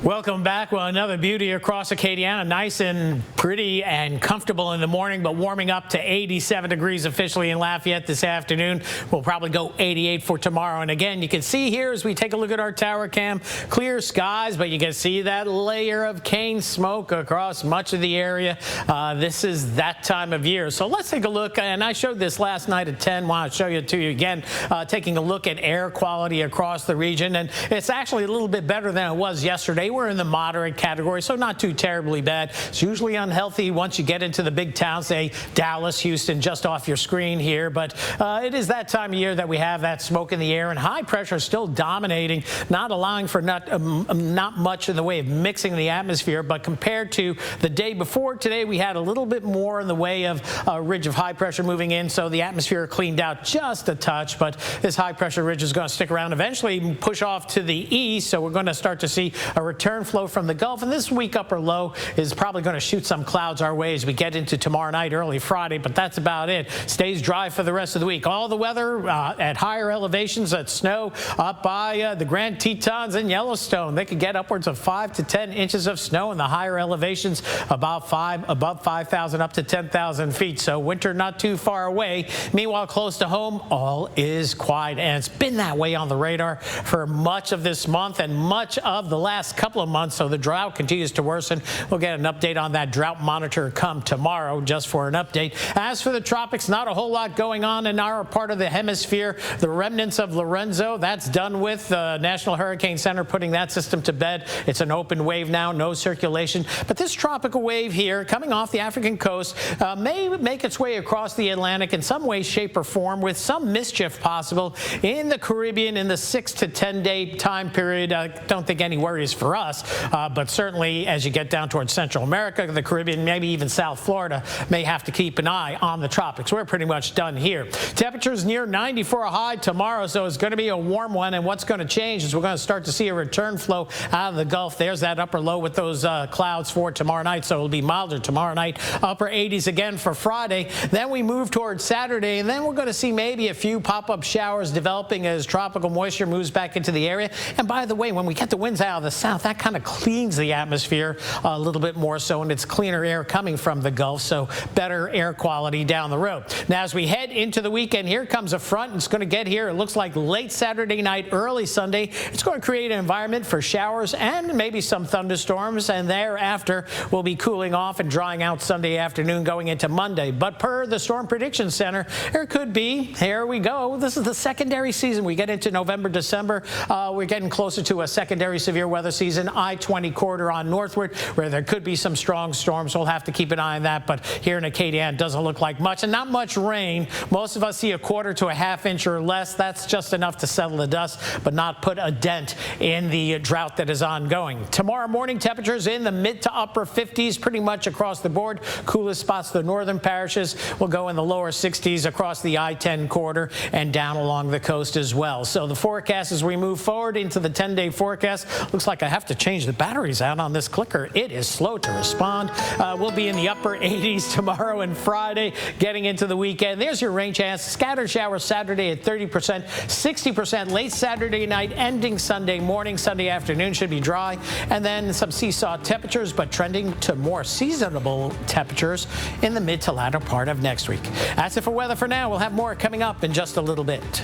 Welcome back. Well, another beauty across Acadiana. Nice and pretty and comfortable in the morning, but warming up to 87 degrees officially in Lafayette this afternoon. We'll probably go 88 for tomorrow. And again, you can see here as we take a look at our tower cam, clear skies, but you can see that layer of cane smoke across much of the area. This is that time of year. So let's take a look. And I showed this last night at 10. Want to show it to you again, taking a look at air quality across the region. And it's actually a little bit better than it was yesterday. We're in the moderate category, so not too terribly bad. It's usually unhealthy once you get into the big towns, say Dallas, Houston, just off your screen here. But it is that time of year that we have that smoke in the air, and high pressure still dominating, not allowing for not much in the way of mixing the atmosphere. But compared to the day before today, we had a little bit more in the way of a ridge of high pressure moving in, so the atmosphere cleaned out just a touch. But this high pressure ridge is going to stick around, eventually push off to the east, so we're going to start to see a return flow from the Gulf, and this week upper low is probably going to shoot some clouds our way as we get into tomorrow night, early Friday, but that's about it. Stays dry for the rest of the week. All the weather at higher elevations, at snow up by the Grand Tetons and Yellowstone. They could get upwards of 5 to 10 inches of snow in the higher elevations, above 5,000 up to 10,000 feet. So winter not too far away. Meanwhile, close to home, all is quiet, and it's been that way on the radar for much of this month and much of the last couple of months. So the drought continues to worsen. We'll get an update on that drought monitor come tomorrow, just for an update. As for the tropics, not a whole lot going on in our part of the hemisphere. The remnants of Lorenzo, that's done with. The National Hurricane Center putting that system to bed. It's an open wave now, no circulation. But this tropical wave here, coming off the African coast, may make its way across the Atlantic in some way, shape, or form, with some mischief possible in the Caribbean in the 6 to 10 day time period. I don't think any worries for us. But certainly as you get down towards Central America, the Caribbean, maybe even South Florida, may have to keep an eye on the tropics. We're pretty much done here. Temperatures near 90 for a high tomorrow, so it's going to be a warm one. And what's going to change is we're going to start to see a return flow out of the Gulf. There's that upper low with those clouds for tomorrow night, so it'll be milder tomorrow night. Upper 80s again for Friday. Then we move towards Saturday, and then we're going to see maybe a few pop-up showers developing as tropical moisture moves back into the area. And by the way, when we get the winds out of the south, that kind of cleans the atmosphere a little bit more so, and it's cleaner air coming from the Gulf, so better air quality down the road. Now, as we head into the weekend, here comes a front. It's going to get here, it looks like late Saturday night, early Sunday. It's going to create an environment for showers and maybe some thunderstorms, and thereafter we'll be cooling off and drying out Sunday afternoon going into Monday. But per the Storm Prediction Center, there could be, here we go, this is the secondary season. We get into November, December, we're getting closer to a secondary severe weather season. I-20 corridor on northward, where there could be some strong storms. We'll have to keep an eye on that. But here in Acadiana, it doesn't look like much, and not much rain. Most of us see a quarter to a half inch or less. That's just enough to settle the dust, but not put a dent in the drought that is ongoing. Tomorrow morning, temperatures in the mid to upper 50s pretty much across the board. Coolest spots, the northern parishes, will go in the lower 60s across the I-10 corridor and down along the coast as well. So the forecast as we move forward into the 10-day forecast, looks like I have to change the batteries out on this clicker. It is slow to respond. We'll be in the upper 80s tomorrow and Friday, getting into the weekend. There's your rain chance. Scattered showers Saturday at 30%, 60% late Saturday night, ending Sunday morning. Sunday afternoon should be dry, and then some seesaw temperatures, but trending to more seasonable temperatures in the mid to latter part of next week. That's it for weather for now. We'll have more coming up in just a little bit.